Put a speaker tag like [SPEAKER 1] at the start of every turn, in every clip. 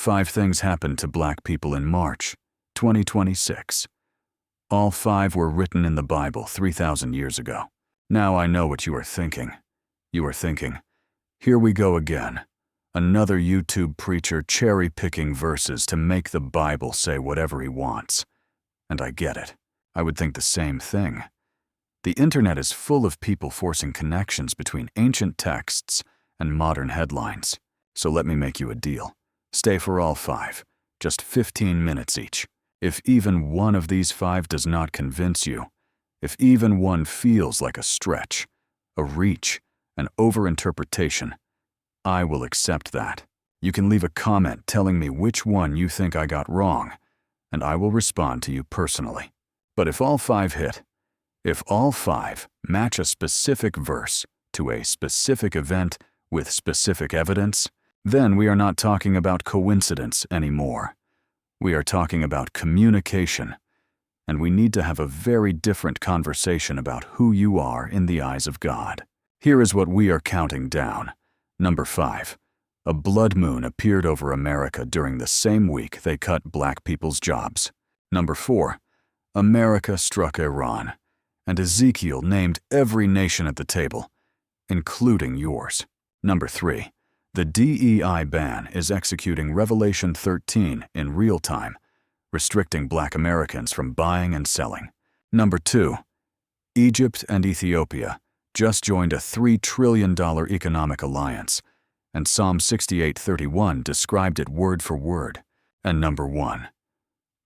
[SPEAKER 1] 5 things happened to black people in March 2026. All 5 were written in the Bible 3,000 years ago. Now I know what you are thinking. You are thinking, here we go again. Another YouTube preacher cherry-picking verses to make the Bible say whatever he wants. And I get it. I would think the same thing. The internet is full of people forcing connections between ancient texts and modern headlines. So let me make you a deal. Stay for all 5, just 15 minutes each. If even one of these 5 does not convince you, if even one feels like a stretch, a reach, an overinterpretation, I will accept that. You can leave a comment telling me which one you think I got wrong, and I will respond to you personally. But if all 5 hit, if all 5 match a specific verse to a specific event with specific evidence, then we are not talking about coincidence anymore. We are talking about communication, and we need to have a very different conversation about who you are in the eyes of God. Here is what we are counting down. Number 5. A blood moon appeared over America during the same week they cut black people's jobs. Number 4. America struck Iran, and Ezekiel named every nation at the table, including yours. Number 3. The DEI ban is executing Revelation 13 in real time, restricting black Americans from buying and selling. Number 2. Egypt and Ethiopia just joined a $3 trillion economic alliance, and Psalm 68:31 described it word for word. And number 1.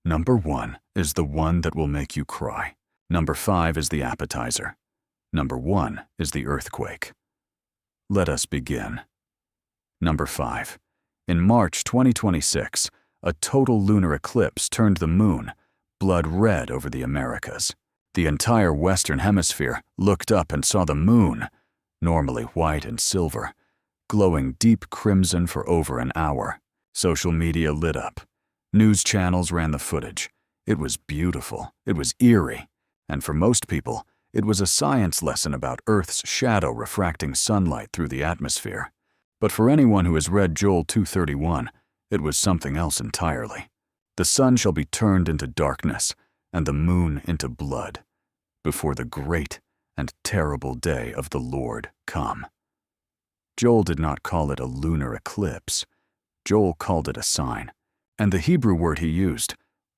[SPEAKER 1] Number 1 is the one that will make you cry. Number 5 is the appetizer. Number 1 is the earthquake. Let us begin. Number 5. In March 2026, a total lunar eclipse turned the moon blood red over the Americas. The entire Western Hemisphere looked up and saw the moon, normally white and silver, glowing deep crimson for over an hour. Social media lit up. News channels ran the footage. It was beautiful. It was eerie. And for most people, it was a science lesson about Earth's shadow refracting sunlight through the atmosphere. But for anyone who has read Joel 2:31, it was something else entirely. The sun shall be turned into darkness, and the moon into blood, before the great and terrible day of the Lord come. Joel did not call it a lunar eclipse. Joel called it a sign. And the Hebrew word he used,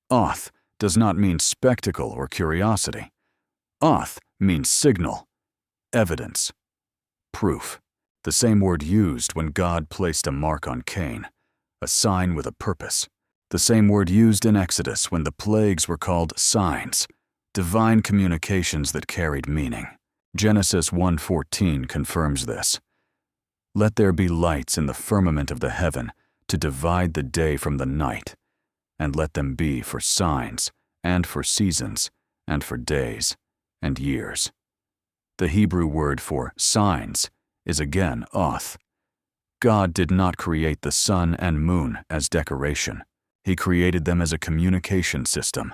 [SPEAKER 1] oth, does not mean spectacle or curiosity. Oth means signal, evidence, proof. The same word used when God placed a mark on Cain, a sign with a purpose. The same word used in Exodus when the plagues were called signs, divine communications that carried meaning. Genesis 1:14 confirms this. Let there be lights in the firmament of the heaven to divide the day from the night, and let them be for signs, and for seasons, and for days, and years. The Hebrew word for signs is again oth. God did not create the sun and moon as decoration. He created them as a communication system.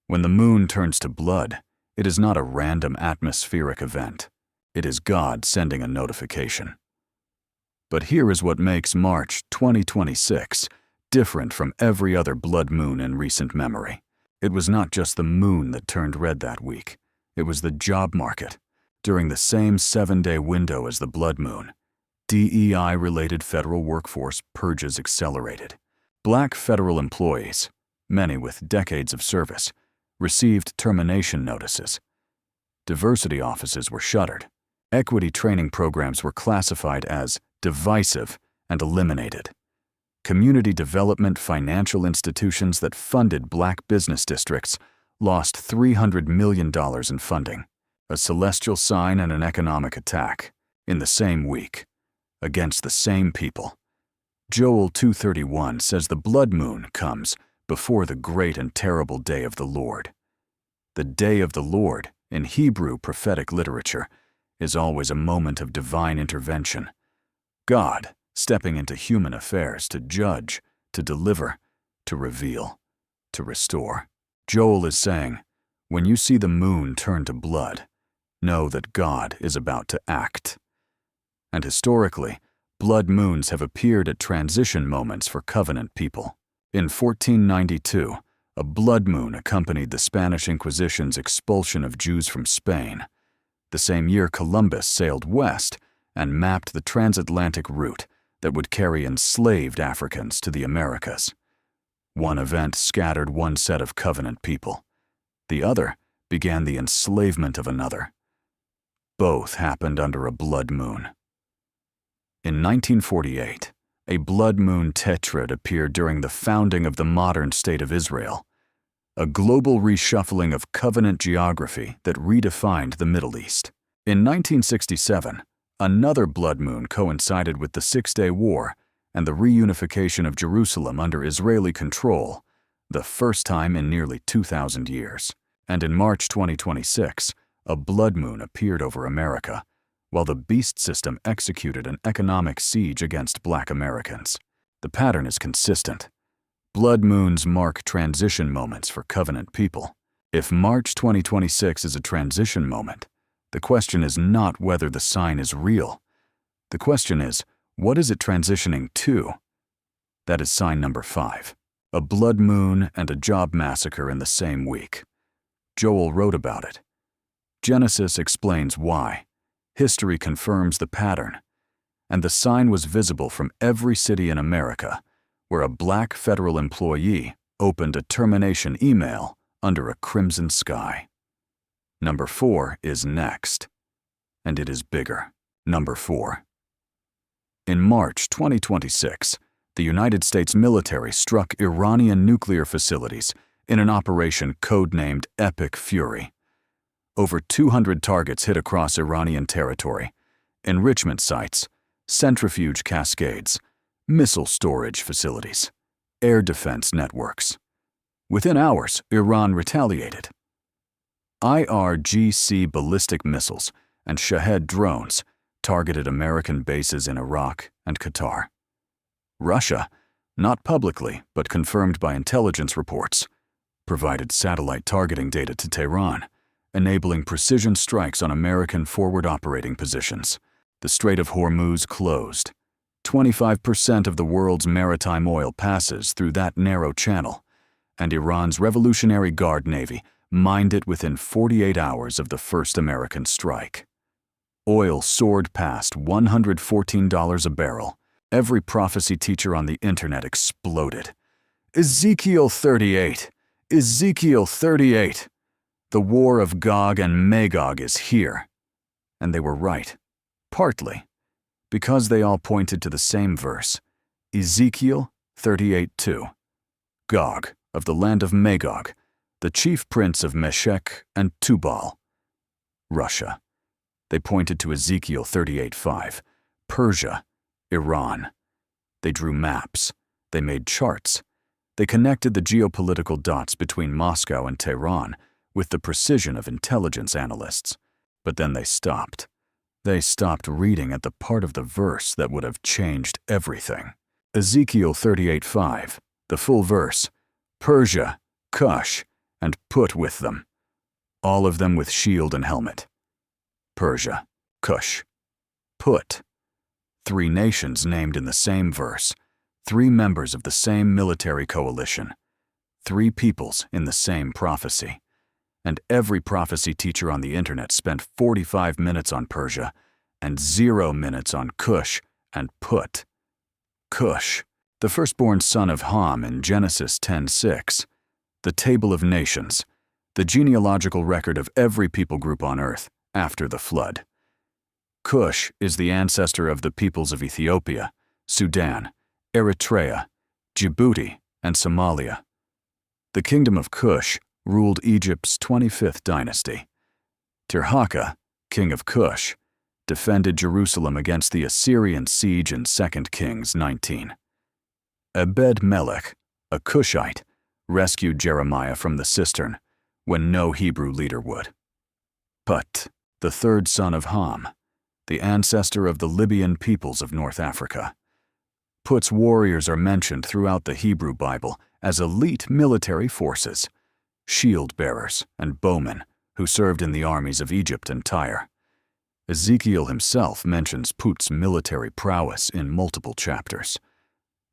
[SPEAKER 1] When the moon turns to blood, it is not a random atmospheric event. It is God sending a notification. But here is what makes March 2026 different from every other blood moon in recent memory. It was not just the moon that turned red that week. It was the job market. During the same 7-day window as the blood moon, DEI-related federal workforce purges accelerated. Black federal employees, many with decades of service, received termination notices. Diversity offices were shuttered. Equity training programs were classified as divisive and eliminated. Community development financial institutions that funded black business districts lost $300 million in funding. A celestial sign and an economic attack in the same week, against the same people. Joel 2:31 says the blood moon comes before the great and terrible day of the Lord. The day of the Lord, in Hebrew prophetic literature, is always a moment of divine intervention. God stepping into human affairs to judge, to deliver, to reveal, to restore. Joel is saying, when you see the moon turn to blood, know that God is about to act. And historically, Blood moons have appeared at transition moments for covenant people. In 1492, a blood moon accompanied the Spanish Inquisition's expulsion of Jews from Spain. The same year, Columbus sailed west and mapped the transatlantic route that would carry enslaved Africans to the Americas. One event scattered one set of covenant people. The other began the enslavement of another. Both happened under a blood moon. In 1948, a blood moon tetrad appeared during the founding of the modern state of Israel, a global reshuffling of covenant geography that redefined the Middle East. In 1967, another blood moon coincided with the Six-Day War and the reunification of Jerusalem under Israeli control, the first time in nearly 2,000 years. And in March 2026, a blood moon appeared over America, while the beast system executed an economic siege against Black Americans. The pattern is consistent. Blood moons mark transition moments for covenant people. If March 2026 is a transition moment, the question is not whether the sign is real. The question is, what is it transitioning to? That is sign number 5. A blood moon and a job massacre in the same week. Joel wrote about it. Genesis explains why. History confirms the pattern. And the sign was visible from every city in America where a Black federal employee opened a termination email under a crimson sky. Number 4 is next, and it is bigger. Number 4. In March 2026, the United States military struck Iranian nuclear facilities in an operation codenamed Epic Fury. Over 200 targets hit across Iranian territory, enrichment sites, centrifuge cascades, missile storage facilities, air defense networks. Within hours, Iran retaliated. IRGC ballistic missiles and Shahed drones targeted American bases in Iraq and Qatar. Russia, not publicly but confirmed by intelligence reports, provided satellite targeting data to Tehran, enabling precision strikes on American forward operating positions. The Strait of Hormuz closed. 25% of the world's maritime oil passes through that narrow channel, and Iran's Revolutionary Guard Navy mined it within 48 hours of the first American strike. Oil soared past $114 a barrel. Every prophecy teacher on the internet exploded. Ezekiel 38! Ezekiel 38! The war of Gog and Magog is here. And they were right. Partly. Because they all pointed to the same verse. Ezekiel 38:2. Gog, of the land of Magog, the chief prince of Meshech and Tubal. Russia. They pointed to Ezekiel 38:5. Persia. Iran. They drew maps. They made charts. They connected the geopolitical dots between Moscow and Tehran with the precision of intelligence analysts. But then they stopped. They stopped reading at the part of the verse that would have changed everything. Ezekiel 38:5, the full verse. Persia, Cush, and Put with them. All of them with shield and helmet. Persia, Cush, Put. 3 nations named in the same verse. 3 members of the same military coalition. 3 peoples in the same prophecy. And every prophecy teacher on the internet spent 45 minutes on Persia and 0 minutes on Cush and Put. Cush, the firstborn son of Ham in Genesis 10:6, the table of nations, the genealogical record of every people group on earth after the flood. Cush is the ancestor of the peoples of Ethiopia, Sudan, Eritrea, Djibouti, and Somalia. The kingdom of Cush ruled Egypt's 25th dynasty. Tirhaka, king of Cush, defended Jerusalem against the Assyrian siege in 2 Kings 19. Ebed-Melech, a Cushite, rescued Jeremiah from the cistern when no Hebrew leader would. Put, the 3rd son of Ham, the ancestor of the Libyan peoples of North Africa. Put's warriors are mentioned throughout the Hebrew Bible as elite military forces, shield bearers and bowmen who served in the armies of Egypt and Tyre. Ezekiel himself mentions Put's military prowess in multiple chapters.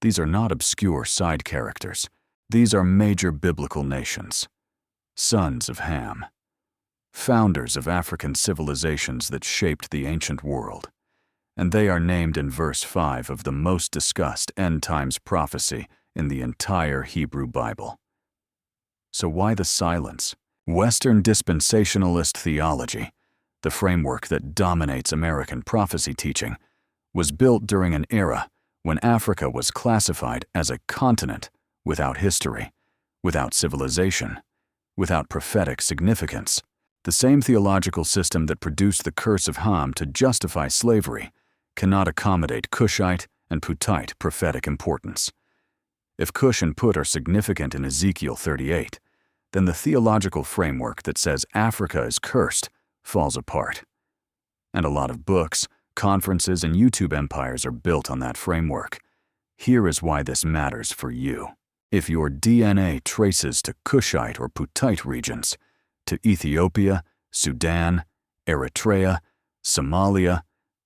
[SPEAKER 1] These are not obscure side characters. These are major biblical nations, sons of Ham, founders of African civilizations that shaped the ancient world, and they are named in verse 5 of the most discussed end times prophecy in the entire Hebrew Bible. So why the silence? Western dispensationalist theology, the framework that dominates American prophecy teaching, was built during an era when Africa was classified as a continent without history, without civilization, without prophetic significance. The same theological system that produced the curse of Ham to justify slavery cannot accommodate Cushite and Putite prophetic importance. If Cush and Put are significant in Ezekiel 38, then the theological framework that says Africa is cursed falls apart. And a lot of books, conferences, and YouTube empires are built on that framework. Here is why this matters for you. If your DNA traces to Cushite or Putite regions, to Ethiopia, Sudan, Eritrea, Somalia,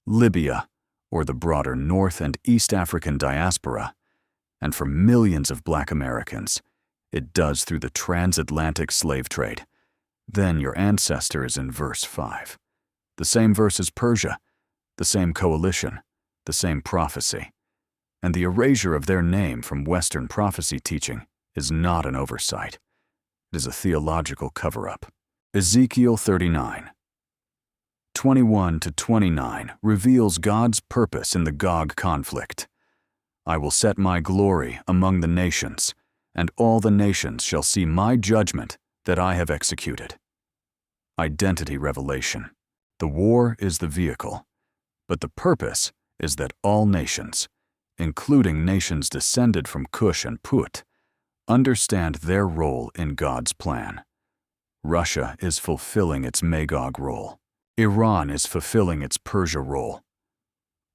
[SPEAKER 1] Libya, or the broader North and East African diaspora, and for millions of Black Americans, it does through the transatlantic slave trade, then your ancestor is in verse 5. The same verse as Persia, the same coalition, the same prophecy. And the erasure of their name from Western prophecy teaching is not an oversight. It is a theological cover-up. Ezekiel 39, 21 to 29 reveals God's purpose in the Gog conflict. I will set my glory among the nations, and all the nations shall see my judgment that I have executed. Identity revelation. The war is the vehicle, but the purpose is that all nations, including nations descended from Cush and Put, understand their role in God's plan. Russia is fulfilling its Magog role. Iran is fulfilling its Persia role.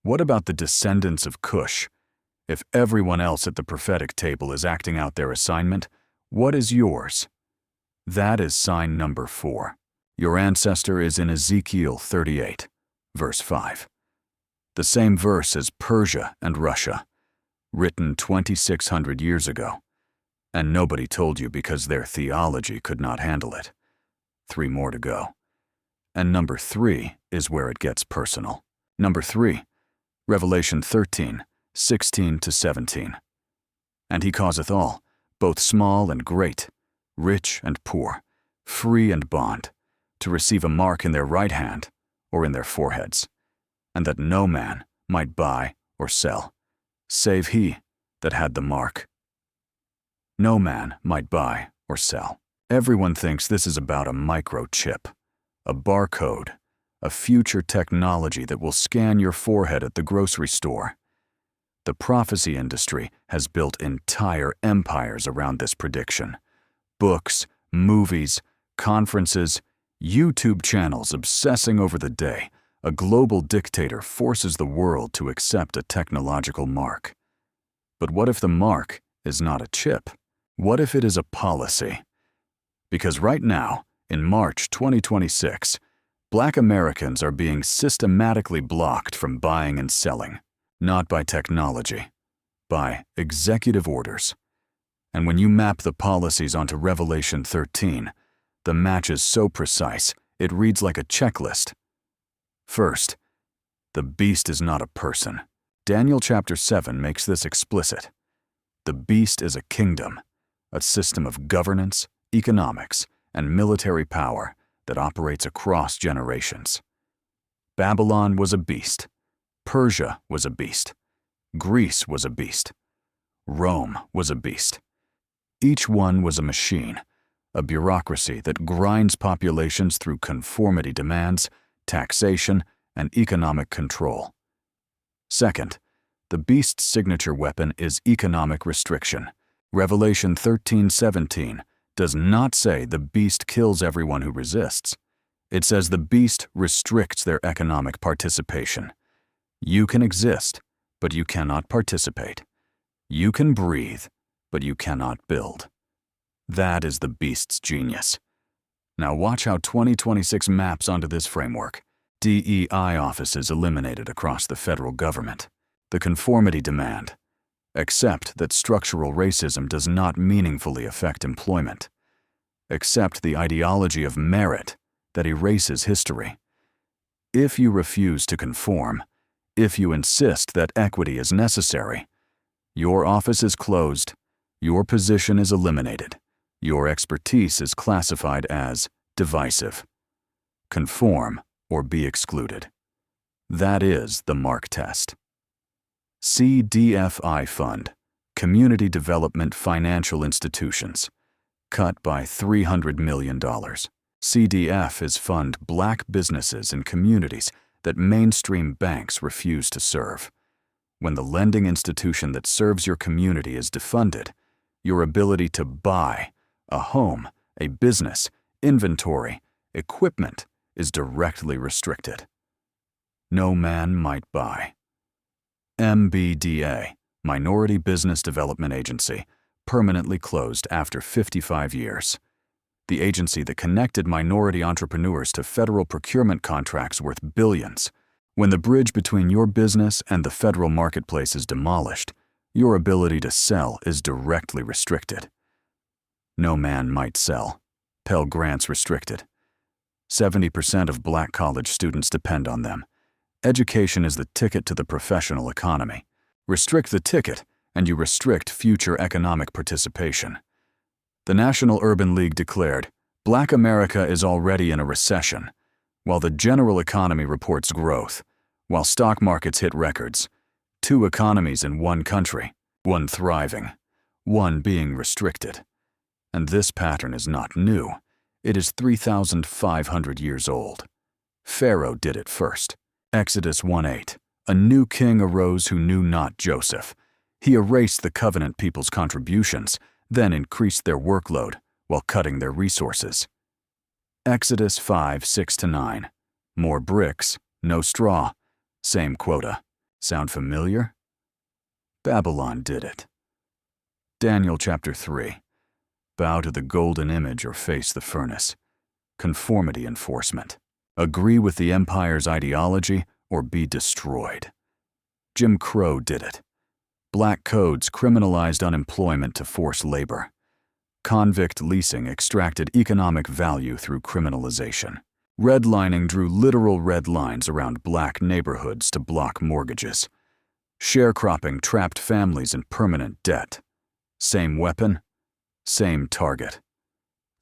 [SPEAKER 1] What about the descendants of Cush? If everyone else at the prophetic table is acting out their assignment, what is yours? That is sign number 4. Your ancestor is in Ezekiel 38, verse 5. The same verse as Persia and Russia, written 2,600 years ago. And nobody told you because their theology could not handle it. 3 more to go. And number 3 is where it gets personal. Number 3, Revelation 13, 16 to 17. And he causeth all, both small and great, rich and poor, free and bond, to receive a mark in their right hand or in their foreheads, and that no man might buy or sell, save he that had the mark. No man might buy or sell. Everyone thinks this is about a microchip, a barcode, a future technology that will scan your forehead at the grocery store. The prophecy industry has built entire empires around this prediction. Books, movies, conferences, YouTube channels obsessing over the day a global dictator forces the world to accept a technological mark. But what if the mark is not a chip? What if it is a policy? Because right now, in March 2026, Black Americans are being systematically blocked from buying and selling, not by technology, by executive orders. And when you map the policies onto Revelation 13, the match is so precise, it reads like a checklist. First, the beast is not a person. Daniel chapter 7 makes this explicit. The beast is a kingdom, a system of governance, economics, and military power that operates across generations. Babylon was a beast. Persia was a beast. Greece was a beast. Rome was a beast. Each one was a machine, a bureaucracy that grinds populations through conformity demands, taxation, and economic control. Second, the beast's signature weapon is economic restriction. Revelation 13:17 does not say the beast kills everyone who resists. It says the beast restricts their economic participation. You can exist, but you cannot participate. You can breathe, but you cannot build. That is the beast's genius. Now watch how 2026 maps onto this framework. DEI offices eliminated across the federal government. The conformity demand. Accept that structural racism does not meaningfully affect employment. Accept the ideology of merit that erases history. If you refuse to conform, if you insist that equity is necessary, your office is closed, your position is eliminated, your expertise is classified as divisive. Conform or be excluded. That is the MARK test. CDFI Fund, Community Development Financial Institutions, cut by $300 million. CDF is fund black businesses and communities that mainstream banks refuse to serve. When the lending institution that serves your community is defunded, your ability to buy a home, a business, inventory, equipment is directly restricted. No man might buy. MBDA, Minority Business Development Agency, permanently closed after 55 years. The agency that connected minority entrepreneurs to federal procurement contracts worth billions. When the bridge between your business and the federal marketplace is demolished, your ability to sell is directly restricted. No man might sell. Pell Grants restricted. 70% of black college students depend on them. Education is the ticket to the professional economy. Restrict the ticket, and you restrict future economic participation. The National Urban League declared, "Black America is already in a recession." While the general economy reports growth, while stock markets hit records, two economies in one country, one thriving, one being restricted. And this pattern is not new. It is 3,500 years old. Pharaoh did it first. Exodus 1:8. A new king arose who knew not Joseph. He erased the covenant people's contributions, then increased their workload while cutting their resources. Exodus 5:6-9. More bricks, no straw. Same quota. Sound familiar? Babylon did it. Daniel chapter 3. Bow to the golden image or face the furnace. Conformity enforcement. Agree with the empire's ideology or be destroyed. Jim Crow did it. Black codes criminalized unemployment to force labor. Convict leasing extracted economic value through criminalization. Redlining drew literal red lines around black neighborhoods to block mortgages. Sharecropping trapped families in permanent debt. Same weapon, same target.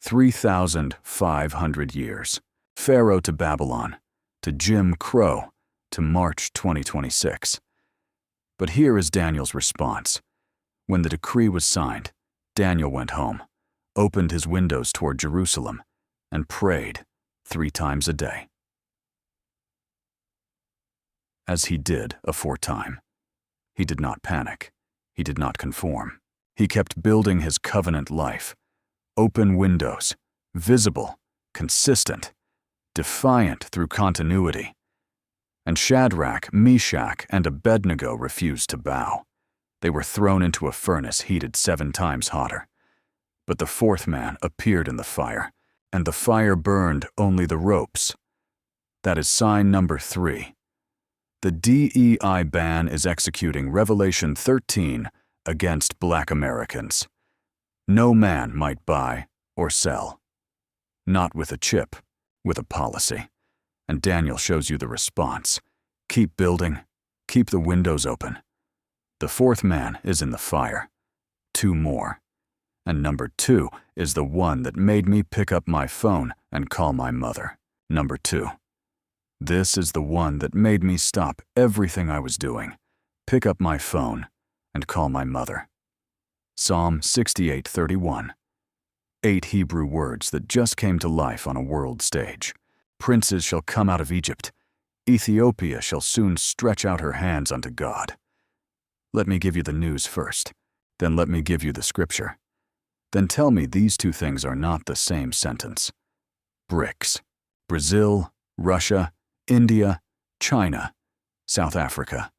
[SPEAKER 1] 3,500 years. Pharaoh to Babylon, to Jim Crow, to March 2026. But here is Daniel's response. When the decree was signed, Daniel went home, opened his windows toward Jerusalem, and prayed 3 times a day. As he did aforetime. He did not panic. He did not conform. He kept building his covenant life. Open windows, visible, consistent, defiant through continuity. And Shadrach, Meshach, and Abednego refused to bow. They were thrown into a furnace heated 7 times hotter. But the 4th man appeared in the fire, and the fire burned only the ropes. That is sign number 3. The DEI ban is executing Revelation 13 against black Americans. No man might buy or sell. Not with a chip, with a policy. And Daniel shows you the response. Keep building, keep the windows open. The 4th man is in the fire. 2 more. And number 2 is the one that made me pick up my phone and call my mother. Number 2. This is the one that made me stop everything I was doing, pick up my phone, and call my mother. Psalm 68:31. 8 Hebrew words that just came to life on a world stage. Princes shall come out of Egypt. Ethiopia shall soon stretch out her hands unto God. Let me give you the news first. Then let me give you the scripture. Then tell me these 2 things are not the same sentence. BRICS. Brazil, Russia, India, China, South Africa.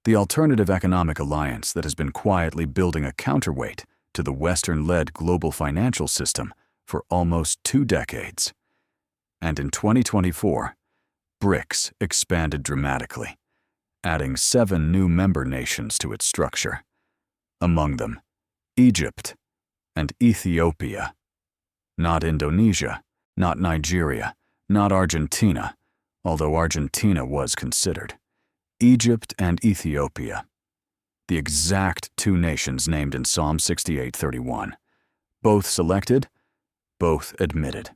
[SPEAKER 1] The alternative economic alliance that has been quietly building a counterweight to the Western-led global financial system for almost 2 decades. And in 2024, BRICS expanded dramatically, adding 7 new member nations to its structure. Among them, Egypt and Ethiopia. Not Indonesia, not Nigeria, not Argentina, although Argentina was considered. Egypt and Ethiopia. The exact 2 nations named in Psalm 68:31. Both selected, both admitted.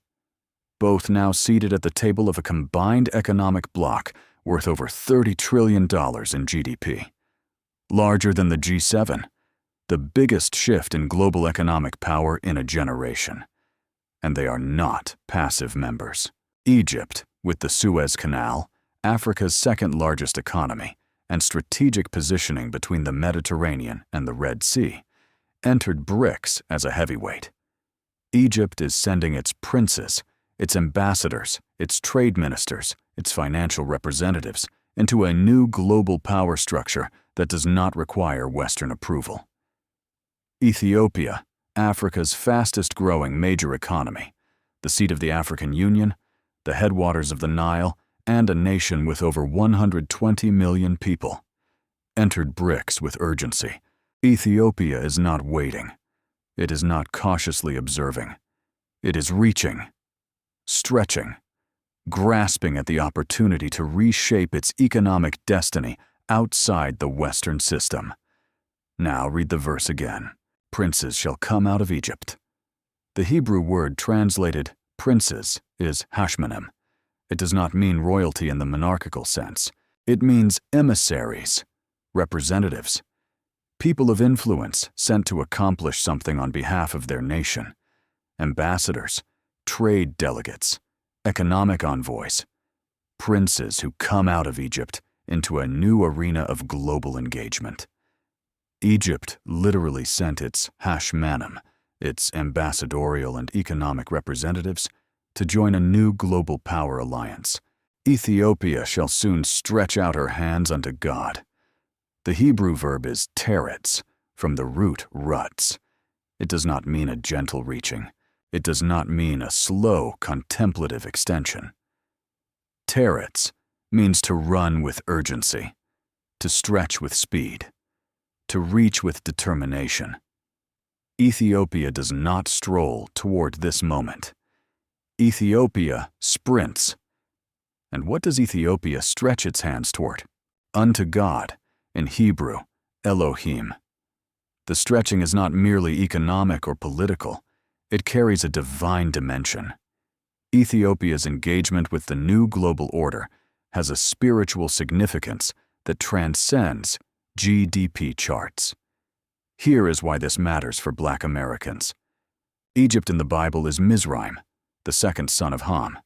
[SPEAKER 1] Both now seated at the table of a combined economic bloc worth over $30 trillion in GDP. Larger than the G7, the biggest shift in global economic power in a generation. And they are not passive members. Egypt, with the Suez Canal, Africa's second-largest economy, and strategic positioning between the Mediterranean and the Red Sea, entered BRICS as a heavyweight. Egypt is sending its princes, its ambassadors, its trade ministers, its financial representatives into a new global power structure that does not require Western approval. Ethiopia, Africa's fastest-growing major economy, the seat of the African Union, the headwaters of the Nile, and a nation with over 120 million people, entered BRICS with urgency. Ethiopia is not waiting. It is not cautiously observing. It is reaching, stretching, grasping at the opportunity to reshape its economic destiny outside the Western system. Now read the verse again. Princes shall come out of Egypt. The Hebrew word translated princes is hashmanim. It does not mean royalty in the monarchical sense. It means emissaries, representatives, people of influence sent to accomplish something on behalf of their nation, ambassadors, trade delegates, economic envoys, princes who come out of Egypt into a new arena of global engagement. Egypt literally sent its hashmanim, its ambassadorial and economic representatives, to join a new global power alliance. Ethiopia shall soon stretch out her hands unto God. The Hebrew verb is teretz, from the root ruts. It does not mean a gentle reaching. It does not mean a slow, contemplative extension. Teretz means to run with urgency, to stretch with speed, to reach with determination. Ethiopia does not stroll toward this moment. Ethiopia sprints. And what does Ethiopia stretch its hands toward? Unto God, in Hebrew, Elohim. The stretching is not merely economic or political. It carries a divine dimension. Ethiopia's engagement with the new global order has a spiritual significance that transcends GDP charts. Here is why this matters for Black Americans. Egypt in the Bible is Mizraim, the second son of Ham.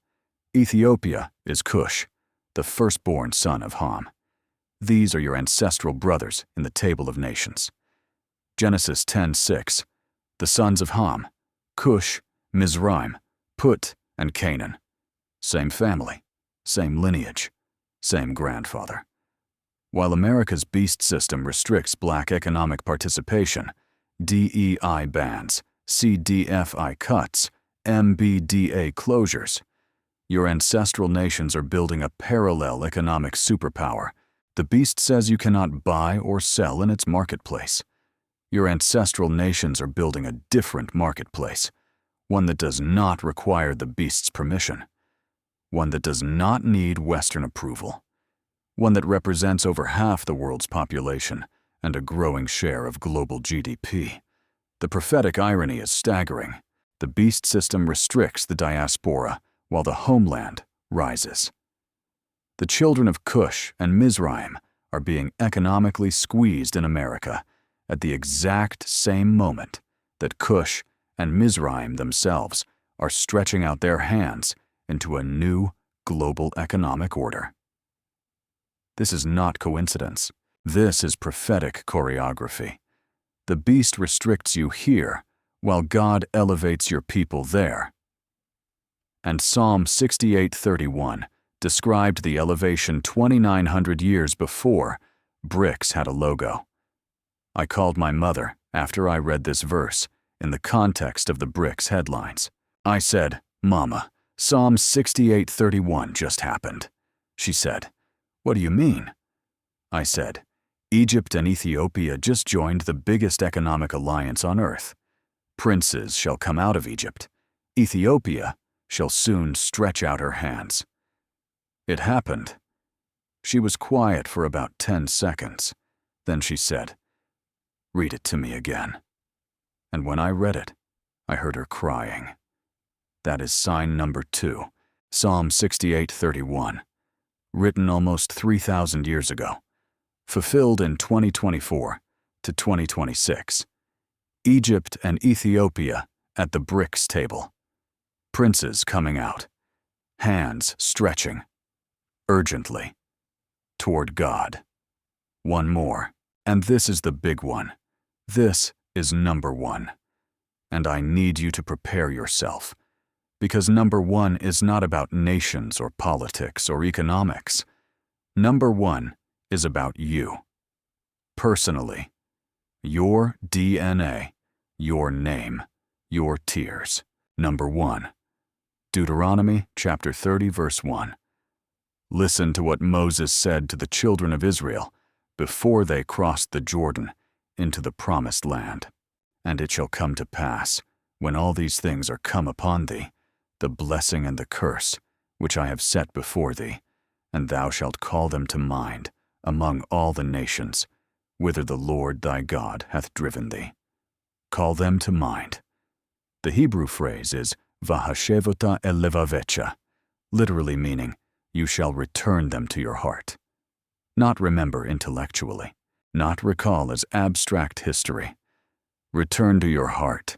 [SPEAKER 1] Ethiopia is Cush, the firstborn son of Ham. These are your ancestral brothers in the table of nations. Genesis 10:6, the sons of Ham, Cush, Mizraim, Put, and Canaan. Same family, same lineage, same grandfather. While America's beast system restricts Black economic participation, DEI bans, CDFI cuts, MBDA closures, your ancestral nations are building a parallel economic superpower. The beast says you cannot buy or sell in its marketplace. Your ancestral nations are building a different marketplace, one that does not require the beast's permission, one that does not need Western approval, one that represents over half the world's population and a growing share of global GDP. The prophetic irony is staggering. The beast system restricts the diaspora while the homeland rises. The children of Cush and Mizraim are being economically squeezed in America at the exact same moment that Cush and Mizraim themselves are stretching out their hands into a new global economic order. This is not coincidence. This is prophetic choreography. The beast restricts you here, while God elevates your people there. And Psalm 68:31 described the elevation 2,900 years before BRICS had a logo. I called my mother after I read this verse in the context of the BRICS headlines. I said, "Mama, Psalm 68:31 just happened." She said, "What do you mean?" I said, "Egypt and Ethiopia just joined the biggest economic alliance on earth. Princes shall come out of Egypt. Ethiopia shall soon stretch out her hands." It happened. She was quiet for about 10 seconds. Then she said, "Read it to me again." And when I read it, I heard her crying. That is sign number 2, Psalm 68:31, written almost 3,000 years ago, fulfilled in 2024 to 2026. Egypt and Ethiopia at the BRICS table. Princes coming out, hands stretching, urgently, toward God. One more, and this is the big one. This is number 1. And I need you to prepare yourself, because number 1 is not about nations or politics or economics. Number 1 is about you. Personally. Your DNA, your name, your tears. Number 1. Deuteronomy chapter 30 verse 1. Listen to what Moses said to the children of Israel before they crossed the Jordan into the promised land. "And it shall come to pass, when all these things are come upon thee, the blessing and the curse, which I have set before thee, and thou shalt call them to mind among all the nations, whither the Lord thy God hath driven thee." Call them to mind. The Hebrew phrase is vahashevota elevavecha, literally meaning, you shall return them to your heart. Not remember intellectually, not recall as abstract history. Return to your heart,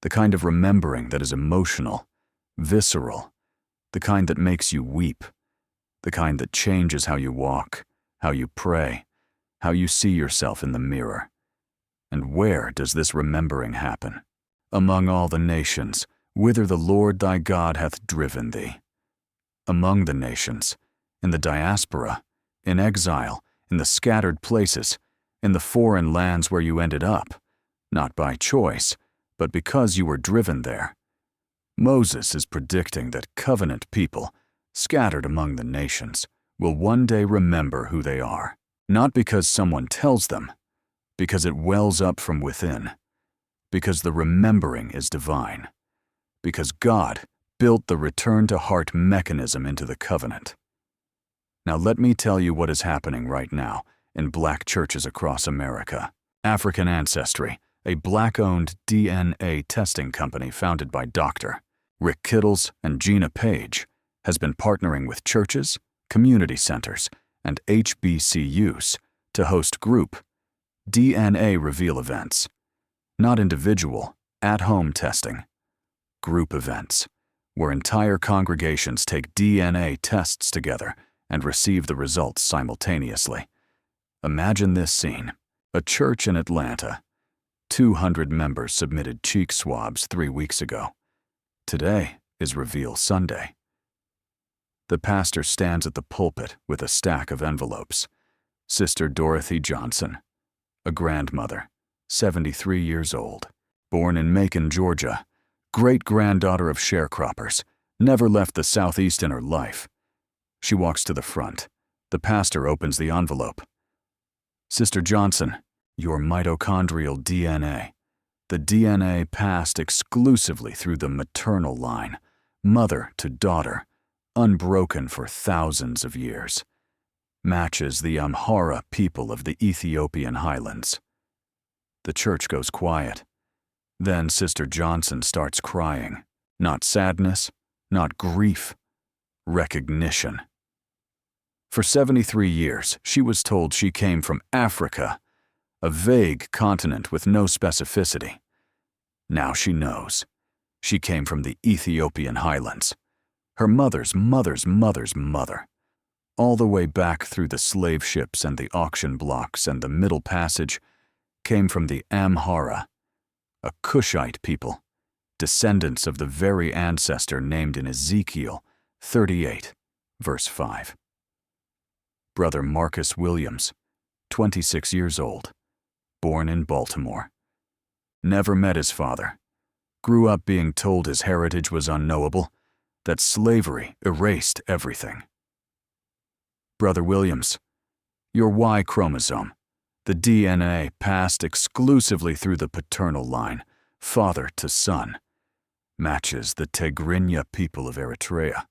[SPEAKER 1] the kind of remembering that is emotional, visceral, the kind that makes you weep, the kind that changes how you walk, how you pray, how you see yourself in the mirror. And where does this remembering happen? Among all the nations, whither the Lord thy God hath driven thee. Among the nations, in the diaspora, in exile, in the scattered places, in the foreign lands where you ended up, not by choice, but because you were driven there. Moses is predicting that covenant people, scattered among the nations, will one day remember who they are, not because someone tells them, because it wells up from within, because the remembering is divine, because God built the return-to-heart mechanism into the covenant. Now let me tell you what is happening right now in black churches across America. African Ancestry, a black-owned DNA testing company founded by Dr. Rick Kittles and Gina Page, has been partnering with churches, community centers, and HBCUs to host group DNA reveal events. Not individual, at-home testing. Group events, where entire congregations take DNA tests together and receive the results simultaneously. Imagine this scene. A church in Atlanta. 200 members submitted cheek swabs 3 weeks ago. Today is Reveal Sunday. The pastor stands at the pulpit with a stack of envelopes. Sister Dorothy Johnson, a grandmother, 73 years old, born in Macon, Georgia, great-granddaughter of sharecroppers, never left the Southeast in her life. She walks to the front. The pastor opens the envelope. "Sister Johnson, your mitochondrial DNA, the DNA passed exclusively through the maternal line, mother to daughter, unbroken for thousands of years, matches the Amhara people of the Ethiopian highlands." The church goes quiet. Then Sister Johnson starts crying. Not sadness, not grief, recognition. For 73 years, she was told she came from Africa, a vague continent with no specificity. Now she knows. She came from the Ethiopian highlands. Her mother's mother's mother's mother. All the way back through the slave ships and the auction blocks and the Middle Passage, came from the Amhara, a Cushite people, descendants of the very ancestor named in Ezekiel 38, verse 5. Brother Marcus Williams, 26 years old, born in Baltimore. Never met his father. Grew up being told his heritage was unknowable, that slavery erased everything. Brother Williams, your Y chromosome, the DNA passed exclusively through the paternal line, father to son, matches the Tigrinya people of Eritrea.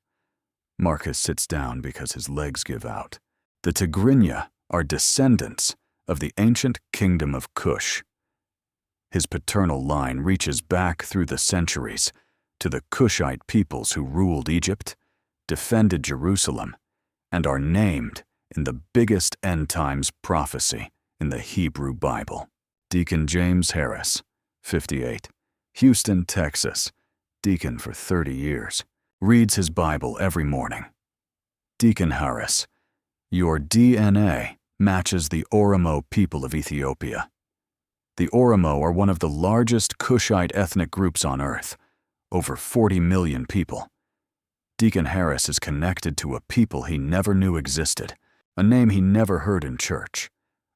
[SPEAKER 1] Marcus sits down because his legs give out. The Tigrinya are descendants of the ancient kingdom of Cush. His paternal line reaches back through the centuries to the Cushite peoples who ruled Egypt, defended Jerusalem, and are named in the biggest end times prophecy in the Hebrew Bible. Deacon James Harris, 58, Houston, Texas, deacon for 30 years, reads his Bible every morning. Deacon Harris, your DNA matches the Oromo people of Ethiopia. The Oromo are one of the largest Cushite ethnic groups on earth, over 40 million people. Deacon Harris is connected to a people he never knew existed, a name he never heard in church,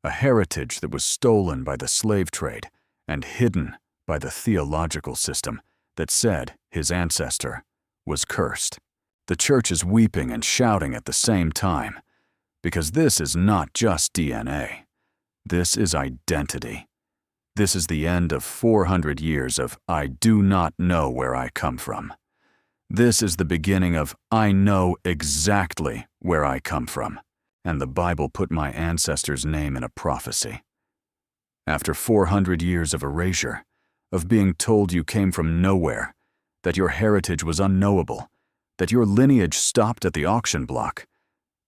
[SPEAKER 1] a heritage that was stolen by the slave trade and hidden by the theological system that said his ancestor was cursed. The church is weeping and shouting at the same time, because this is not just DNA. This is identity. This is the end of 400 years of I do not know where I come from. This is the beginning of I know exactly where I come from, and the Bible put my ancestor's name in a prophecy. After 400 years of erasure, of being told you came from nowhere, that your heritage was unknowable, that your lineage stopped at the auction block,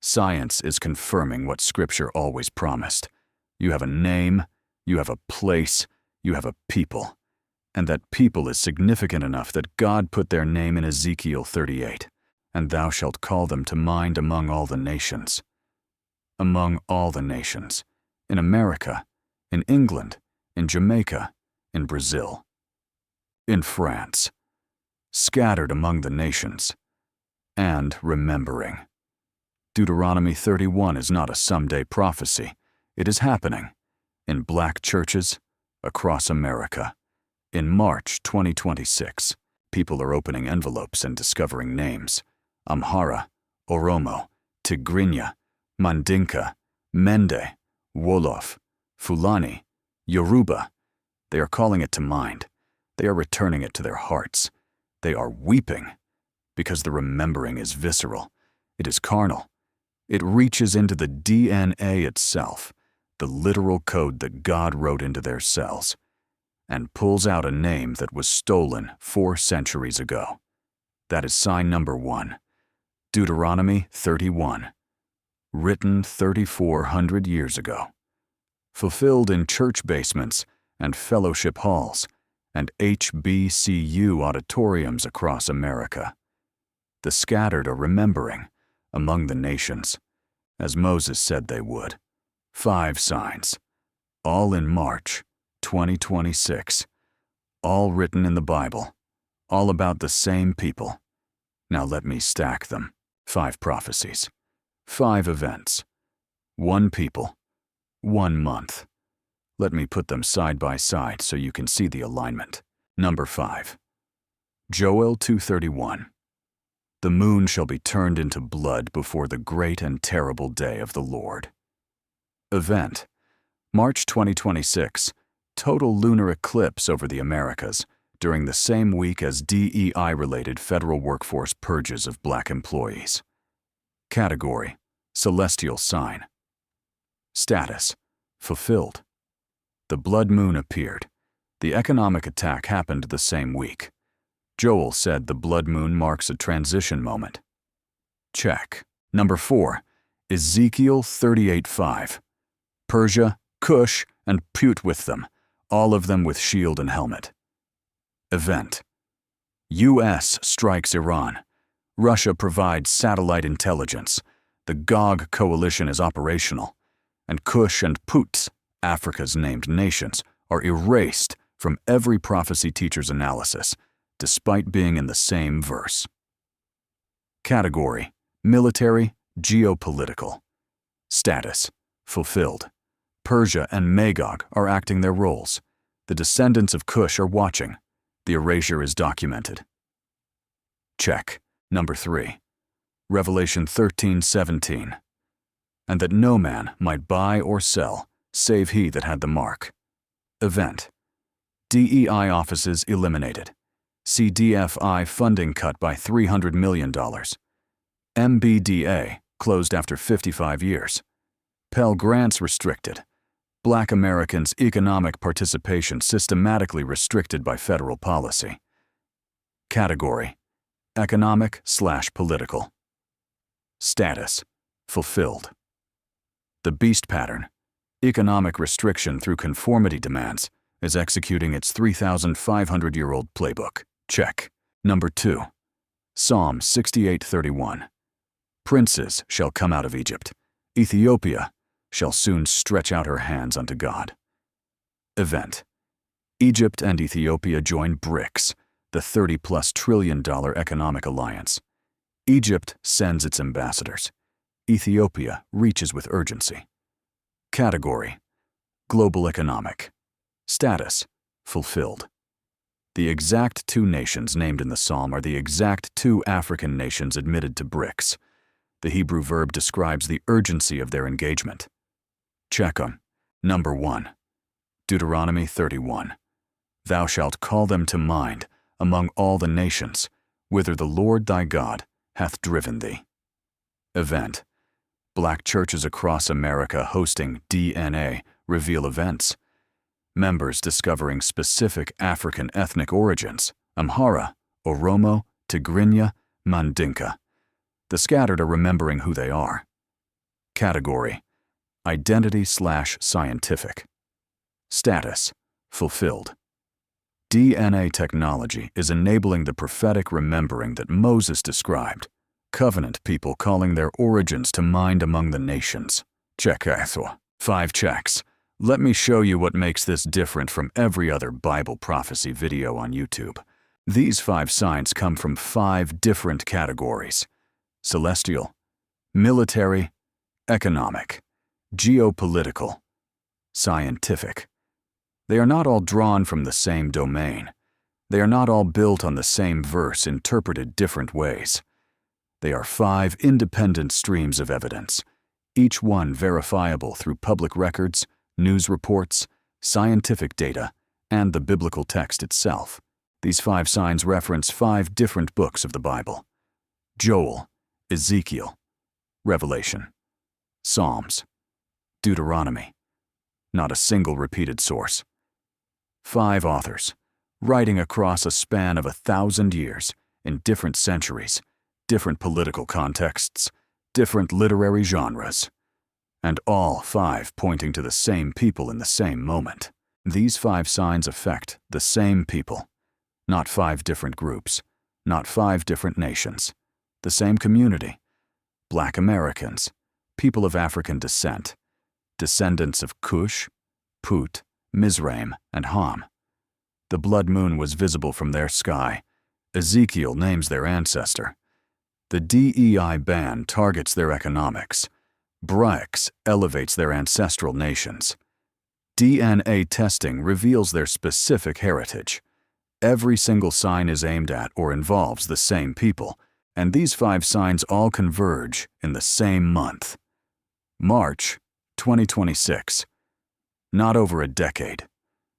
[SPEAKER 1] science is confirming what Scripture always promised. You have a name, you have a place, you have a people, and that people is significant enough that God put their name in Ezekiel 38, and thou shalt call them to mind among all the nations. Among all the nations, in America, in England, in Jamaica, in Brazil, in France, scattered among the nations, and remembering. Deuteronomy 31 is not a someday prophecy. It is happening in black churches across America. In March 2026, people are opening envelopes and discovering names. Amhara, Oromo, Tigrinya, Mandinka, Mende, Wolof, Fulani, Yoruba. They are calling it to mind. They are returning it to their hearts. They are weeping because the remembering is visceral. It is carnal. It reaches into the DNA itself, the literal code that God wrote into their cells, and pulls out a name that was stolen 4 centuries ago. That is sign number 1. Deuteronomy 31, written 3,400 years ago, fulfilled in church basements and fellowship halls and HBCU auditoriums across America. The scattered are remembering among the nations, as Moses said they would. 5 signs, all in March 2026, all written in the Bible, all about the same people. Now let me stack them. 5 prophecies, 5 events, 1 people, 1 month. Let me put them side by side so you can see the alignment. Number 5. Joel 2:31. The moon shall be turned into blood before the great and terrible day of the Lord. Event, March 2026, total lunar eclipse over the Americas during the same week as DEI-related federal workforce purges of black employees. Category, celestial sign. Status, fulfilled. The blood moon appeared. The economic attack happened the same week. Joel said the blood moon marks a transition moment. Check. Number 4, Ezekiel 38:5. Persia, Cush, and Put with them, all of them with shield and helmet. Event. U.S. strikes Iran. Russia provides satellite intelligence. The Gog coalition is operational. And Cush and Put, Africa's named nations, are erased from every prophecy teacher's analysis, despite being in the same verse. Category, military, geopolitical. Status, fulfilled. Persia and Magog are acting their roles. The descendants of Cush are watching. The erasure is documented. Check. Number 3. Revelation 13:17. and that no man might buy or sell, save he that had the mark. Event: DEI offices eliminated. CDFI funding cut by $300 million. MBDA closed after 55 years. Pell Grants restricted. Black Americans' economic participation systematically restricted by federal policy. Category: economic/political. Status: fulfilled. The beast pattern: economic restriction through conformity demands, is executing its 3,500-year-old playbook. Check. Number 2. Psalm 68:31. Princes shall come out of Egypt. Ethiopia shall soon stretch out her hands unto God. Event: Egypt and Ethiopia join BRICS, the $30+ trillion economic alliance. Egypt sends its ambassadors. Ethiopia reaches with urgency. Category: global economic. Status: fulfilled. The exact 2 nations named in the psalm are the exact 2 African nations admitted to BRICS. The Hebrew verb describes the urgency of their engagement. Check 'em. Number 1. Deuteronomy 31. Thou shalt call them to mind among all the nations, whither the Lord thy God hath driven thee. Event: Black churches across America hosting DNA reveal events. Members discovering specific African ethnic origins: Amhara, Oromo, Tigrinya, Mandinka. The scattered are remembering who they are. Category: identity/scientific. Status: fulfilled. DNA technology is enabling the prophetic remembering that Moses described. Covenant people calling their origins to mind among the nations. Check 5 checks. Let me show you what makes this different from every other Bible prophecy video on YouTube. These 5 signs come from 5 different categories: celestial, military, economic, geopolitical, scientific. They are not all drawn from the same domain. They are not all built on the same verse interpreted different ways. They are 5 independent streams of evidence, each one verifiable through public records, news reports, scientific data, and the biblical text itself. These 5 signs reference 5 different books of the Bible: Joel, Ezekiel, Revelation, Psalms, Deuteronomy. Not a single repeated source. 5 authors, writing across a span of 1,000 years, in different centuries, different political contexts, different literary genres, and all 5 pointing to the same people in the same moment. These 5 signs affect the same people, not 5 different groups, not 5 different nations, the same community: Black Americans, people of African descent, descendants of Cush, Put, Mizraim, and Ham. The blood moon was visible from their sky. Ezekiel names their ancestor. The DEI ban targets their economics. BRICS elevates their ancestral nations. DNA testing reveals their specific heritage. Every single sign is aimed at or involves the same people, and these 5 signs all converge in the same month. March 2026. Not over a decade.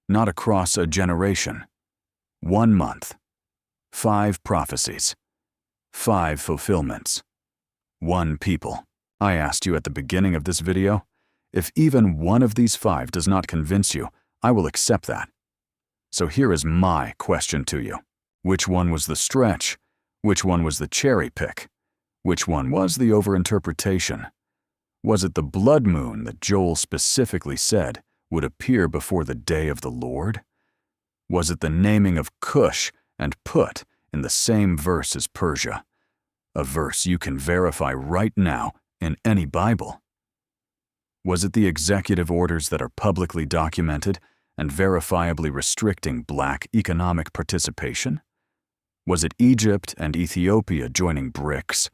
[SPEAKER 1] Not across a generation. 1 month. 5 prophecies. 5 fulfillments. 1 people. I asked you at the beginning of this video, if even one of these 5 does not convince you, I will accept that. So here is my question to you. Which one was the stretch? Which one was the cherry pick? Which one was the overinterpretation? Was it the blood moon that Joel specifically said would appear before the day of the Lord? Was it the naming of Cush and Put in the same verse as Persia? A verse you can verify right now in any Bible. Was it the executive orders that are publicly documented and verifiably restricting Black economic participation? Was it Egypt and Ethiopia joining BRICS,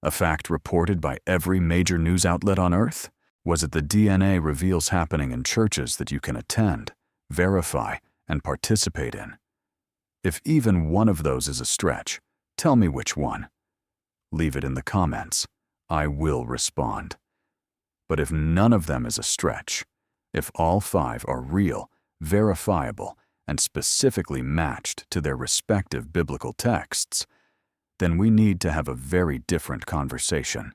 [SPEAKER 1] a fact reported by every major news outlet on Earth? Was it the DNA reveals happening in churches that you can attend, verify, and participate in? If even one of those is a stretch, tell me which one. Leave it in the comments. I will respond. But if none of them is a stretch, if all 5 are real, verifiable, and specifically matched to their respective biblical texts, then we need to have a very different conversation.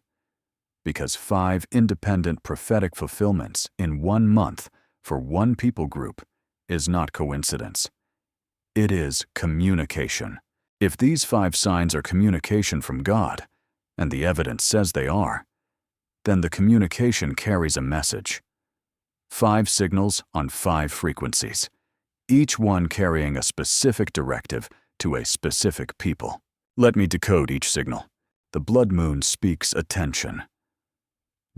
[SPEAKER 1] Because 5 independent prophetic fulfillments in 1 month for one people group is not coincidence. It is communication. If these 5 signs are communication from God, and the evidence says they are, then the communication carries a message. 5 signals on 5 frequencies, each one carrying a specific directive to a specific people. Let me decode each signal. The blood moon speaks attention.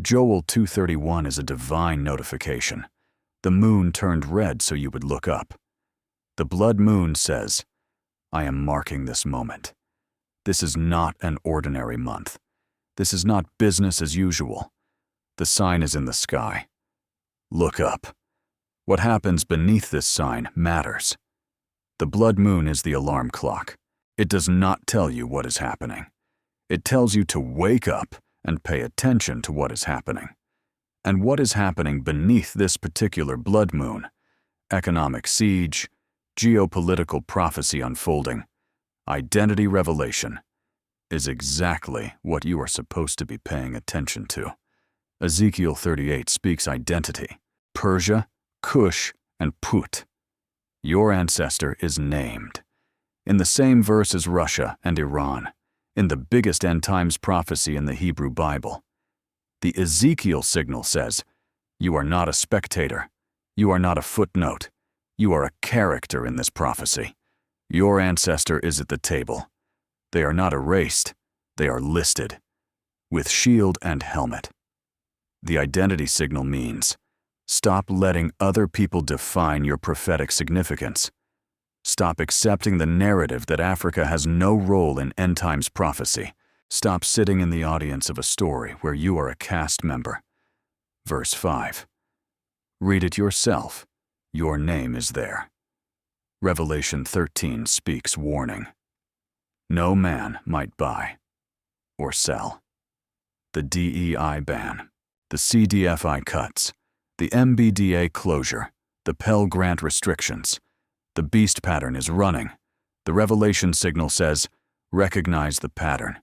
[SPEAKER 1] Joel 2:31 is a divine notification. The moon turned red so you would look up. The blood moon says, I am marking this moment. This is not an ordinary month. This is not business as usual. The sign is in the sky. Look up. What happens beneath this sign matters. The blood moon is the alarm clock. It does not tell you what is happening. It tells you to wake up and pay attention to what is happening. And what is happening beneath this particular blood moon? Economic siege, geopolitical prophecy unfolding, identity revelation, is exactly what you are supposed to be paying attention to. Ezekiel 38 speaks identity. Persia, Cush, and Put. Your ancestor is named. In the same verse as Russia and Iran, in the biggest end times prophecy in the Hebrew Bible. The Ezekiel signal says, you are not a spectator. You are not a footnote. You are a character in this prophecy. Your ancestor is at the table. They are not erased. They are listed, with shield and helmet. The identity signal means, stop letting other people define your prophetic significance. Stop accepting the narrative that Africa has no role in end times prophecy. Stop sitting in the audience of a story where you are a cast member. Verse 5. Read it yourself. Your name is there. Revelation 13 speaks warning. No man might buy or sell. The DEI ban, the CDFI cuts, the MBDA closure, the Pell Grant restrictions. The beast pattern is running. The Revelation signal says, recognize the pattern.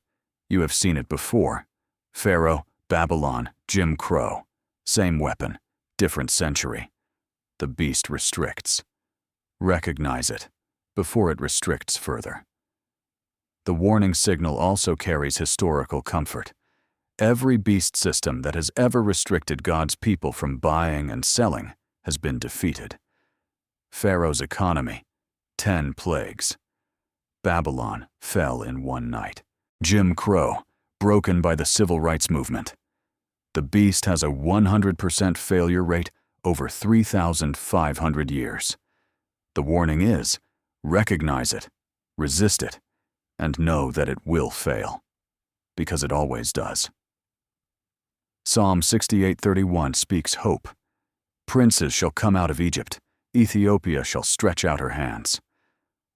[SPEAKER 1] You have seen it before. Pharaoh, Babylon, Jim Crow. Same weapon, different century. The beast restricts. Recognize it before it restricts further. The warning signal also carries historical comfort. Every beast system that has ever restricted God's people from buying and selling has been defeated. Pharaoh's economy, 10 plagues. Babylon fell in one night. Jim Crow, broken by the civil rights movement. The beast has a 100% failure rate over 3,500 years. The warning is, recognize it, resist it, and know that it will fail, because it always does. Psalm 68:31 speaks hope. Princes shall come out of Egypt. Ethiopia shall stretch out her hands.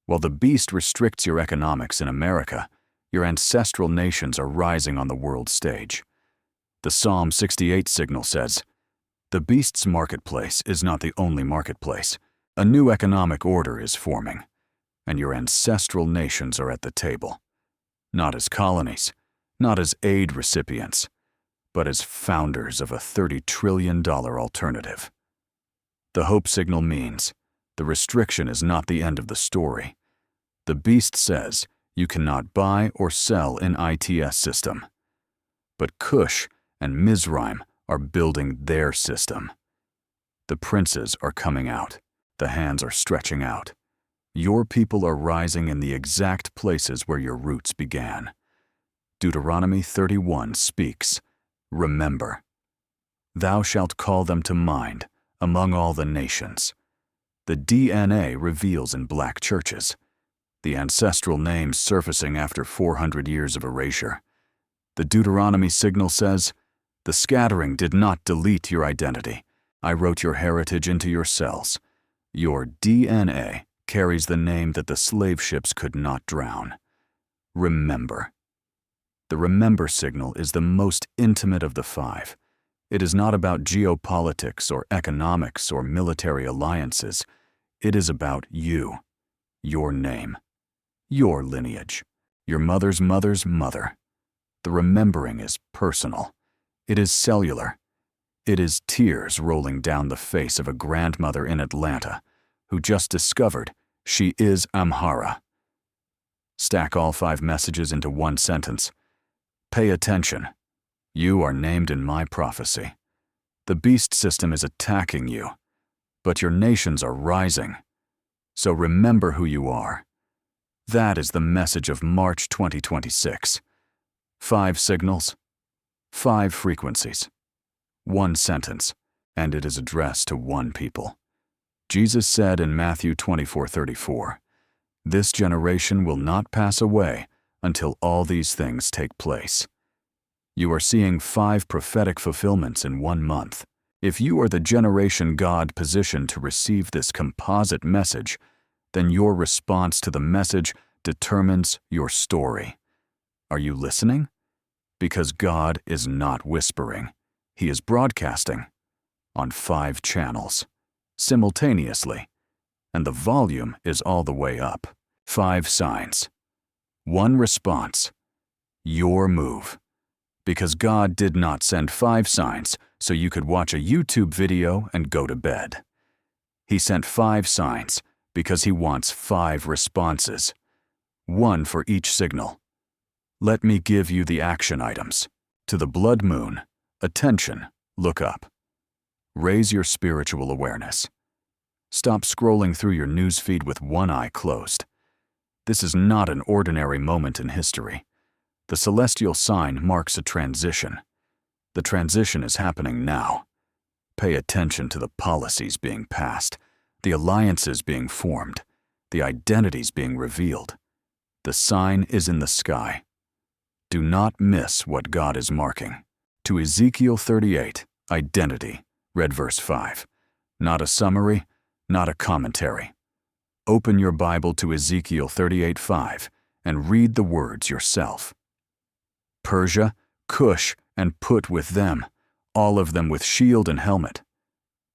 [SPEAKER 1] While the beast restricts your economics in America, your ancestral nations are rising on the world stage. The Psalm 68 signal says, the beast's marketplace is not the only marketplace. A new economic order is forming, and your ancestral nations are at the table. Not as colonies, not as aid recipients, but as founders of a $30 trillion alternative. The hope signal means the restriction is not the end of the story. The beast says you cannot buy or sell an ITS system. But Cush and Mizraim are building their system. The princes are coming out. The hands are stretching out. Your people are rising in the exact places where your roots began. Deuteronomy 31 speaks, remember. Thou shalt call them to mind among all the nations. The DNA reveals in black churches, the ancestral names surfacing after 400 years of erasure. The Deuteronomy signal says, the scattering did not delete your identity. I wrote your heritage into your cells. Your DNA carries the name that the slave ships could not drown. Remember. The remember signal is the most intimate of the 5. It is not about geopolitics or economics or military alliances. It is about you, your name, your lineage, your mother's mother's mother. The remembering is personal. It is cellular. It is tears rolling down the face of a grandmother in Atlanta who just discovered she is Amhara. Stack all 5 messages into one sentence. Pay attention. You are named in my prophecy. The beast system is attacking you, but your nations are rising. So remember who you are. That is the message of March 2026. 5 signals, 5 frequencies, 1 sentence, and it is addressed to 1 people. Jesus said in Matthew 24:34, "This generation will not pass away until all these things take place." You are seeing 5 prophetic fulfillments in 1 month. If you are the generation God positioned to receive this composite message, then your response to the message determines your story. Are you listening? Because God is not whispering. He is broadcasting on 5 channels simultaneously, and the volume is all the way up. 5 signs. 1 response. Your move. Because God did not send 5 signs so you could watch a YouTube video and go to bed. He sent 5 signs because He wants 5 responses, 1 for each signal. Let me give you the action items. To the blood moon, attention, look up. Raise your spiritual awareness. Stop scrolling through your news feed with one eye closed. This is not an ordinary moment in history. The celestial sign marks a transition. The transition is happening now. Pay attention to the policies being passed, the alliances being formed, the identities being revealed. The sign is in the sky. Do not miss what God is marking. To Ezekiel 38, identity, read verse 5. Not a summary, not a commentary. Open your Bible to Ezekiel 38:5 and read the words yourself. Persia, Cush, and Put with them, all of them with shield and helmet.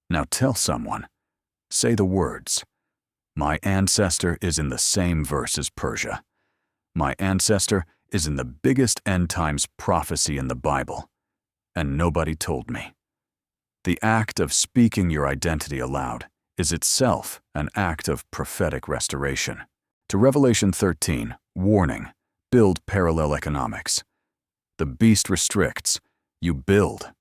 [SPEAKER 1] Now tell someone, say the words. My ancestor is in the same verse as Persia. My ancestor is in the biggest end times prophecy in the Bible, and nobody told me. The act of speaking your identity aloud is itself an act of prophetic restoration. To Revelation 13, warning, build parallel economics. The beast restricts, you build.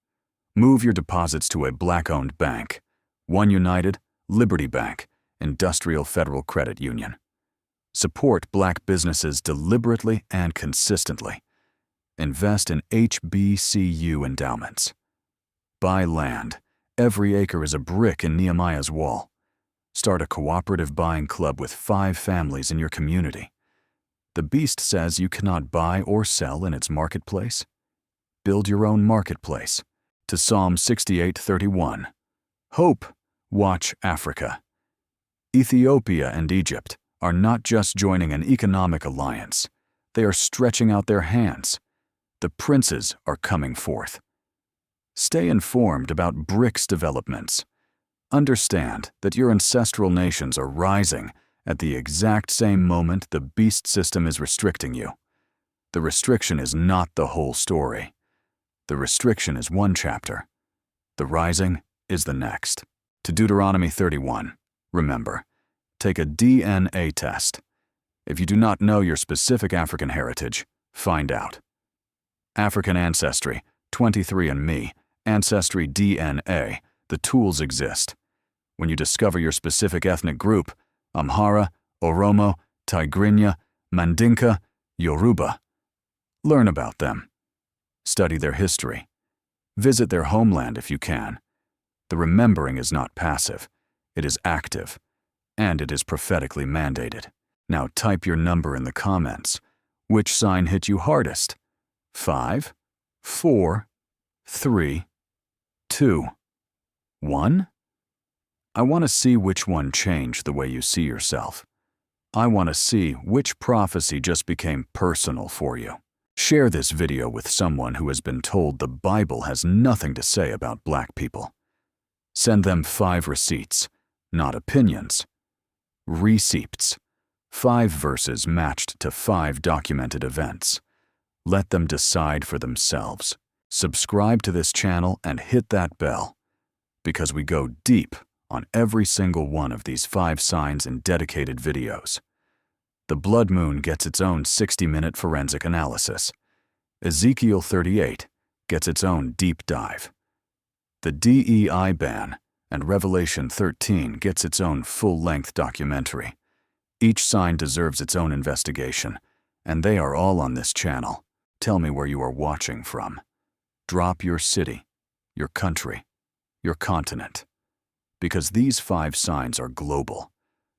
[SPEAKER 1] Move your deposits to a black-owned bank, One United, Liberty Bank, Industrial Federal Credit Union. Support black businesses deliberately and consistently. Invest in HBCU endowments. Buy land. Every acre is a brick in Nehemiah's wall. Start a cooperative buying club with 5 families in your community. The beast says you cannot buy or sell in its marketplace. Build your own marketplace. To Psalm 68:31. Hope, watch Africa. Ethiopia and Egypt are not just joining an economic alliance. They are stretching out their hands. The princes are coming forth. Stay informed about BRICS developments. Understand that your ancestral nations are rising at the exact same moment the beast system is restricting you. The restriction is not the whole story. The restriction is 1 chapter. The rising is the next. To Deuteronomy 31, remember, take a DNA test. If you do not know your specific African heritage, find out. African ancestry, 23andMe, Ancestry DNA, the tools exist. When you discover your specific ethnic group, Amhara, Oromo, Tigrinya, Mandinka, Yoruba, learn about them. Study their history. Visit their homeland if you can. The remembering is not passive, it is active, and it is prophetically mandated. Now type your number in the comments. Which sign hit you hardest? 5, 4, 3, 2, 1? I want to see which one changed the way you see yourself. I want to see which prophecy just became personal for you. Share this video with someone who has been told the Bible has nothing to say about black people. Send them 5 receipts, not opinions. Receipts. 5 verses matched to 5 documented events. Let them decide for themselves. Subscribe to this channel and hit that bell, because we go deep on every single one of these 5 signs in dedicated videos. The blood moon gets its own 60-minute forensic analysis. Ezekiel 38 gets its own deep dive. The DEI Ban and Revelation 13 gets its own full-length documentary. Each sign deserves its own investigation, and they are all on this channel. Tell me where you are watching from. Drop your city, your country, your continent. Because these 5 signs are global.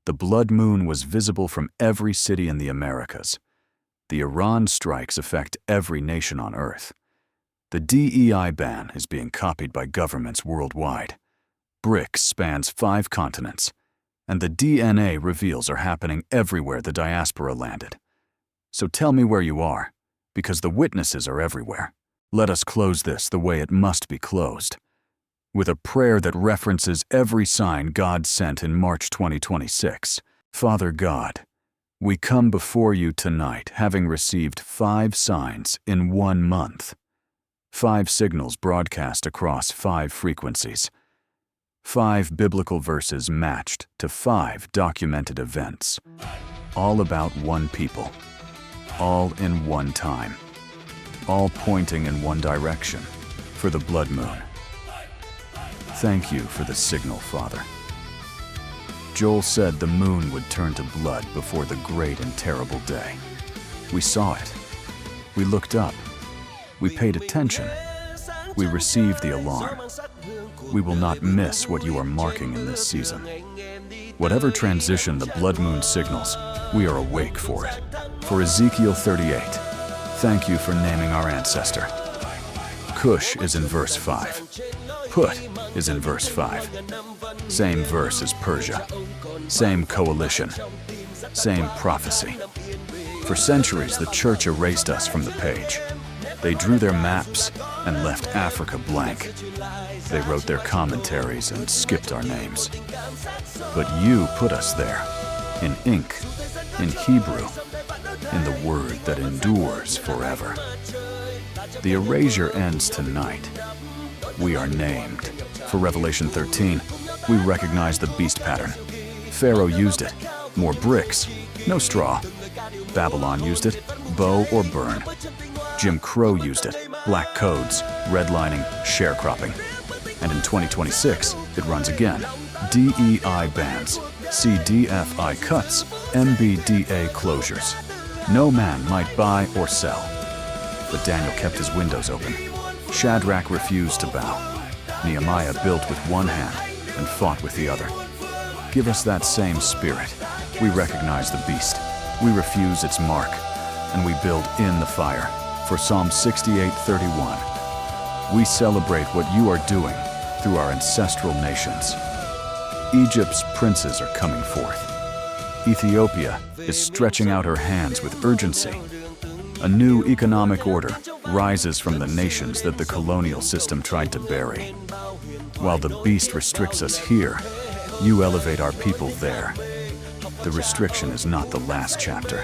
[SPEAKER 1] The blood moon was visible from every city in the Americas. The Iran strikes affect every nation on Earth. The DEI ban is being copied by governments worldwide. BRICS spans 5 continents, and the DNA reveals are happening everywhere the diaspora landed. So tell me where you are, because the witnesses are everywhere. Let us close this the way it must be closed, with a prayer that references every sign God sent in March 2026. Father God, we come before you tonight having received 5 signs in 1 month. 5 signals broadcast across 5 frequencies. 5 biblical verses matched to 5 documented events. All about one people. All in one time. All pointing in one direction for the blood moon. Thank you for the signal, Father. Joel said the moon would turn to blood before the great and terrible day. We saw it. We looked up. We paid attention. We received the alarm. We will not miss what you are marking in this season. Whatever transition the blood moon signals, we are awake for it. For Ezekiel 38, thank you for naming our ancestor. Cush is in verse 5. Put is in verse 5. Same verse as Persia. Same coalition. Same prophecy. For centuries, the church erased us from the page. They drew their maps and left Africa blank. They wrote their commentaries and skipped our names. But you put us there, in ink, in Hebrew, in the word that endures forever. The erasure ends tonight. We are named. For Revelation 13, we recognize the beast pattern. Pharaoh used it. More bricks, no straw. Babylon used it. Bow or burn. Jim Crow used it. Black codes, redlining, sharecropping. And in 2026, it runs again. DEI bans, CDFI cuts, MBDA closures. No man might buy or sell. But Daniel kept his windows open. Shadrach refused to bow. Nehemiah built with one hand and fought with the other. Give us that same spirit. We recognize the beast. We refuse its mark, and we build in the fire. For Psalm 68:31, we celebrate what you are doing through our ancestral nations. Egypt's princes are coming forth. Ethiopia is stretching out her hands with urgency. A new economic order rises from the nations that the colonial system tried to bury. While the beast restricts us here, you elevate our people there. The restriction is not the last chapter.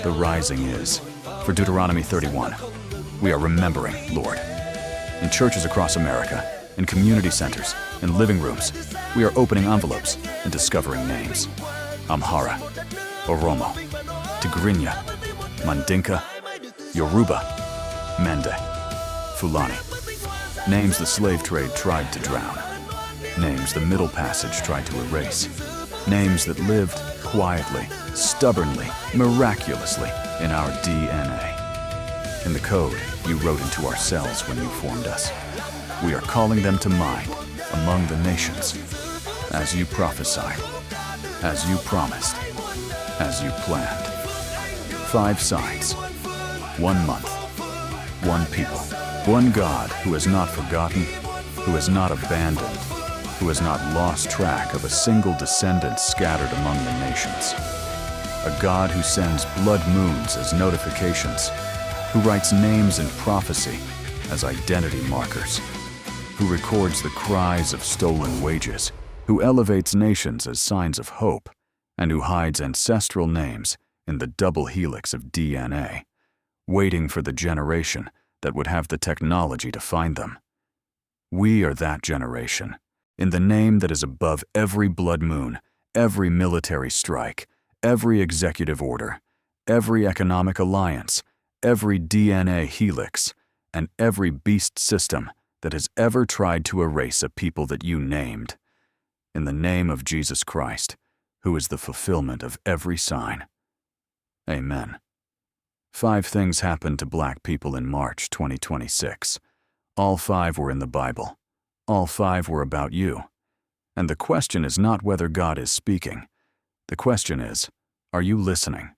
[SPEAKER 1] The rising is. For Deuteronomy 31, we are remembering, Lord. In churches across America, in community centers, in living rooms, we are opening envelopes and discovering names. Amhara, Oromo, Tigrinya, Mandinka, Yoruba, Mende, Fulani. Names the slave trade tried to drown. Names the Middle Passage tried to erase. Names that lived quietly, stubbornly, miraculously in our DNA. In the code you wrote into our cells when you formed us. We are calling them to mind among the nations, as you prophesied, as you promised, as you planned. 5 signs, 1 month, 1 people, 1 God who has not forgotten, who has not abandoned, who has not lost track of a single descendant scattered among the nations. A God who sends blood moons as notifications, who writes names in prophecy as identity markers, who records the cries of stolen wages, who elevates nations as signs of hope, and who hides ancestral names in the double helix of DNA, waiting for the generation that would have the technology to find them. We are that generation, in the name that is above every blood moon, every military strike, every executive order, every economic alliance, every DNA helix, and every beast system that has ever tried to erase a people that you named. In the name of Jesus Christ, who is the fulfillment of every sign. Amen. 5 things happened to Black people in March 2026. All 5 were in the Bible. All 5 were about you. And the question is not whether God is speaking. The question is, are you listening?